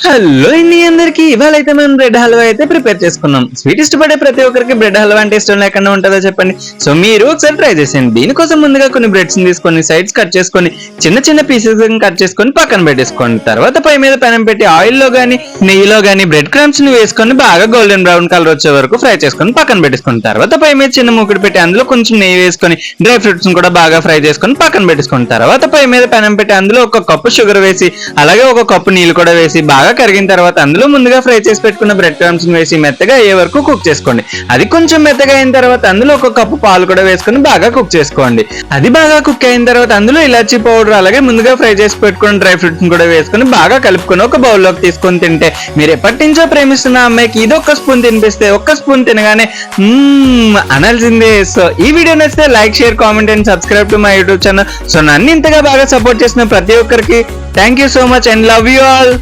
Hello ఇండి అందరికి ఇవాళ అయితే మనం బ్రెడ్ హల్వా అయితే ప్రిపేర్ చేసుకున్నాం. స్వీట్ ఇష్టపడే ప్రతి ఒక్కరికి బ్రెడ్ హల్వా అంటే ఇష్టం లేకుండా ఉంటుందో చెప్పండి. సో మీరు ఒకసారి ట్రై చేసేయండి. దీనికోసం ముందుగా కొన్ని బ్రెడ్స్ తీసుకొని సైడ్స్ కట్ చేసుకొని చిన్న చిన్న పీసెస్ కట్ చేసుకొని పక్కన పెట్టేసుకోండి. తర్వాత పై మీద పెనం పెట్టి ఆయిల్ లో గానీ నెయ్యిలో గానీ బ్రెడ్ క్రమ్స్ ని వేసుకొని బాగా గోల్డెన్ బ్రౌన్ కలర్ వచ్చే వరకు ఫ్రై చేసుకొని పక్కన పెట్టేసుకోండి. తర్వాత పై మీద చిన్న మూకుడు పెట్టి అందులో కొంచెం నెయ్యి వేసుకొని డ్రై ఫ్రూట్స్ కూడా బాగా ఫ్రై చేసుకొని పక్కన పెట్టేసుకోండి. తర్వాత పై మీద పెనం పెట్టి అందులో ఒక కప్పు షుగర్ వేసి అలాగే ఒక కప్పు నీళ్ళు కూడా వేసి బాగా కరిగిన తర్వాత అందులో ముందుగా ఫ్రై చేసి పెట్టుకున్న బ్రెడ్ క్రమ్స్ వేసి మెత్తగా అయ్యే వరకు కుక్ చేసుకోండి. అది కొంచెం మెత్తగా అయిన తర్వాత అందులో ఒక కప్పు పాలు కూడా వేసుకొని బాగా కుక్ చేసుకోండి. అది బాగా కుక్ అయిన తర్వాత అందులో ఇలాచీ పౌడర్ అలాగే ముందుగా ఫ్రై చేసి పెట్టుకున్న డ్రై ఫ్రూట్స్ కూడా వేసుకొని బాగా కలుపుకొని ఒక బౌల్లోకి తీసుకొని తింటే మీరు ఎప్పటి నుంచో ప్రేమిస్తున్న అమ్మాయికి ఇది ఒక్క స్పూన్ తినిపిస్తే ఒక్క స్పూన్ తినగానే అనాల్సిందే. సో ఈ వీడియో నచ్చితే like share comment and subscribe to my YouTube channel. So నన్ను ఇంతగా బాగా సపోర్ట్ చేసిన ప్రతి ఒక్కరికి thank you so much and love you all.